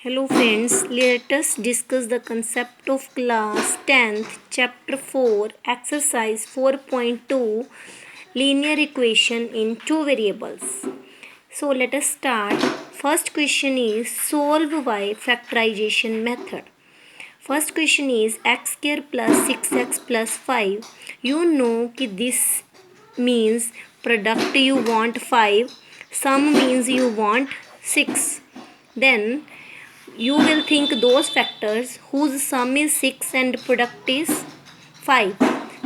Hello friends, let us discuss the concept of class 10th chapter 4 exercise 4.2 linear equation in two variables. So let us start. First question is solve by factorization method. First question is x square plus 6x plus 5. You know कि this means product you want 5, sum means you want 6. Then you will think those factors whose sum is 6 and product is 5.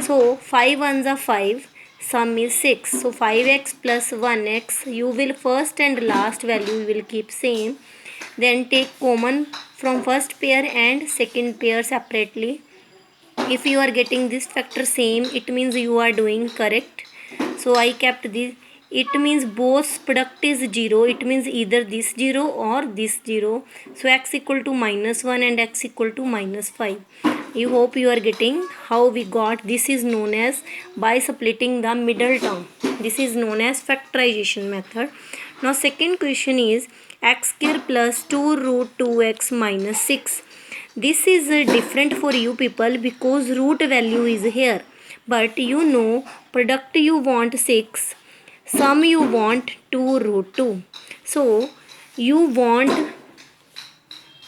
So 5 ones are 5, sum is 6. So 5x plus 1x, you will first and last value will keep same. Then take common from first pair and second pair separately. If you are getting this factor same, it means you are doing correct. So I kept this. It means both product is 0. It means either this 0 or this 0. So x equal to minus 1 and x equal to minus 5. You hope you are getting how we got. This is known as by splitting the middle term. This is known as factorization method. Now second question is x square plus 2 root 2x minus 6. This is different for you people because root value is here. But you know product you want 6, sum you want 2 root 2. So you want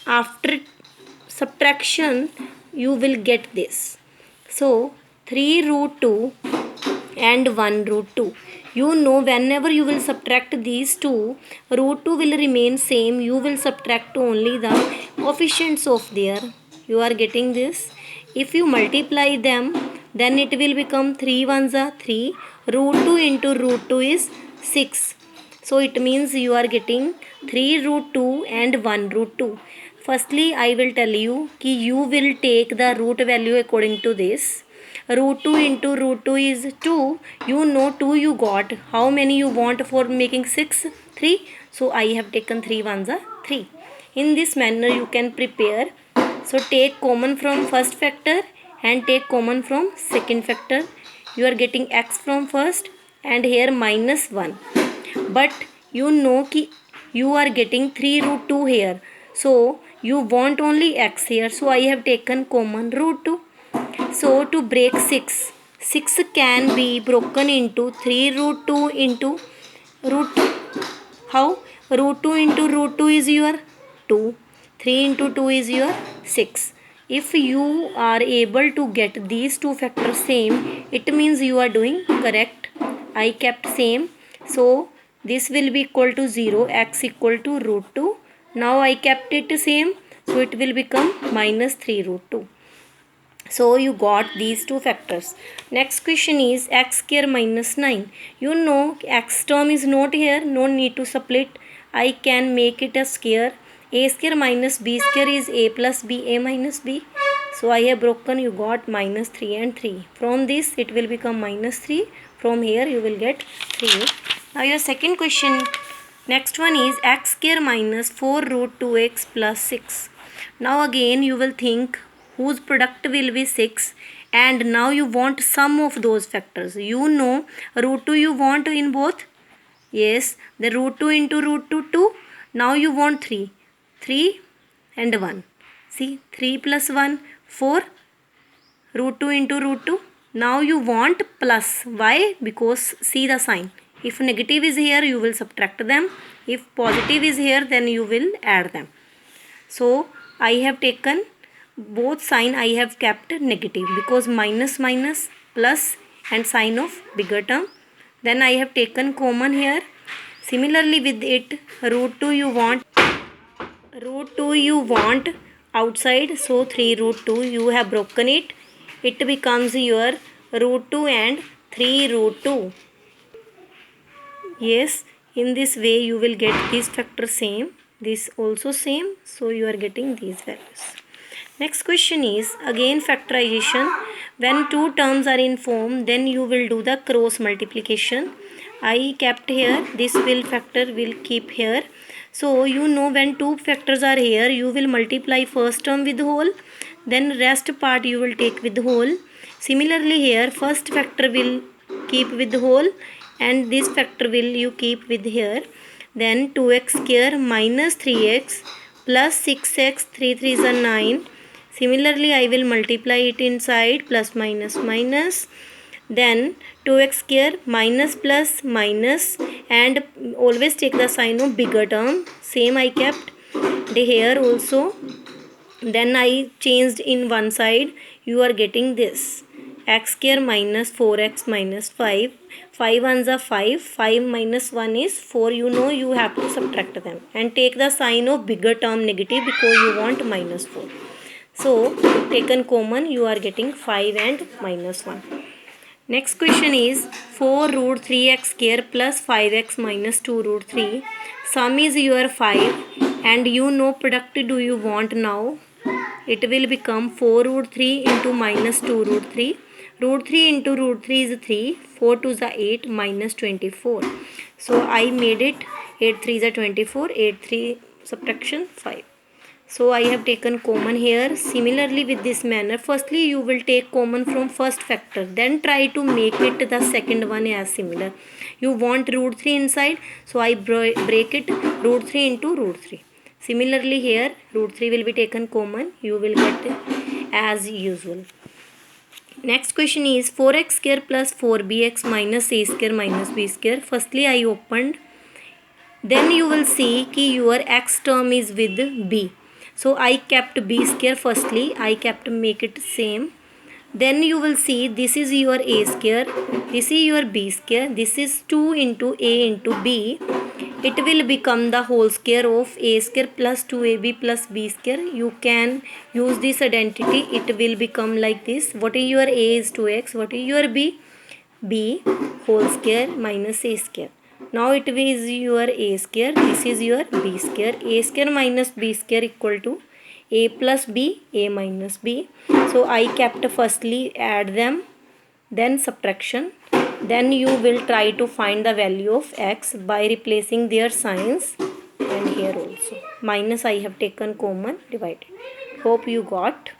after subtraction you will get this. So 3 root 2 and 1 root 2. You know whenever you will subtract these two, root 2 will remain same. You will subtract only the coefficients of there. You are getting this. If you multiply them, then it will become 3 ones are 3. Root 2 into root 2 is 6. So it means you are getting 3 root 2 and 1 root 2. Firstly, I will tell you कि you will take the root value according to this. Root 2 into root 2 is 2. You know 2 you got. How many you want for making 6? 3. So I have taken 3 ones are 3. In this manner you can prepare. So take common from first factor and take common from second factor. You are getting x from first and here minus 1. But you know कि you are getting 3 root 2 here. So you want only x here. So I have taken common root 2. So to break 6, 6 can be broken into 3 root 2 into root 2. How? Root 2 into root 2 is your 2. 3 into 2 is your 6. If you are able to get these two factors same, it means you are doing correct. I kept same. So this will be equal to 0, x equal to root 2. Now I kept it same. So it will become minus 3 root 2. So you got these two factors. Next question is x square minus 9. You know x term is not here. No need to split. I can make it a square. A square minus b square is a plus b, a minus b. So I have broken, you got minus 3 and 3. From this it will become minus 3. From here you will get 3. Now your second question. Next one is x square minus 4 root 2x plus 6. Now again you will think whose product will be 6 and now you want sum of those factors. You know root 2 you want in both. Yes, the root 2 into root 2 2. Now you want 3. 3 and 1. See 3 plus 1 4 root 2 into root 2. Now you want plus. Why? Because see the sign. If negative is here you will subtract them. If positive is here then you will add them. So I have taken both sign I have kept negative because minus minus plus and sign of bigger term. Then I have taken common here. Similarly with it root 2 you want outside, so 3 root 2 you have broken it. It becomes your root 2 and 3 root 2. Yes, in this way you will get this factor same, this also same, so you are getting these values. Next question is again factorization. When two terms are in form, then you will do the cross multiplication. I kept here, this will factor will keep here. So you know when two factors are here, you will multiply first term with whole, then rest part you will take with whole. Similarly here, first factor will keep with whole and this factor will you keep with here. Then 2x square minus 3x plus 6x, 3 3s are 9. Similarly, I will multiply it inside, plus minus minus. Then 2x square minus plus minus, and always take the sign of bigger term. Same I kept the here also. Then I changed in one side. You are getting this x square minus 4x minus 5. 5 ones are 5. 5 minus 1 is 4. You know you have to subtract them. And take the sign of bigger term negative because you want minus 4. So taken common, you are getting 5 and minus 1. Next question is 4 root 3x square plus 5x minus 2 root 3. Sum is your 5 and you know product do you want now. It will become 4 root 3 into minus 2 root 3. Root 3 into root 3 is 3. 4 2 is 8 minus 24. So I made it 8 3 is 24. 8 3 subtraction 5. So I have taken common here. Similarly with this manner, firstly you will take common from first factor, then try to make it the second one as similar. You want root 3 inside, so I break it root 3 into root 3. Similarly here root 3 will be taken common, you will get as usual. Next question is 4x square plus 4bx minus a square minus b square. Firstly I opened, then you will see कि your x term is with b. So I kept b square firstly, I kept make it same. Then you will see this is your a square, this is your b square, this is 2 into a into b. It will become the whole square of a square plus 2ab plus b square. You can use this identity, it will become like this. What is your a is 2x, what is your b? b whole square minus a square. Now it is your a square, this is your b square. A square minus b square equal to a plus b, a minus b. So I kept firstly add them, then subtraction. Then you will try to find the value of x by replacing their signs, and here also minus I have taken common, divided. Hope you got.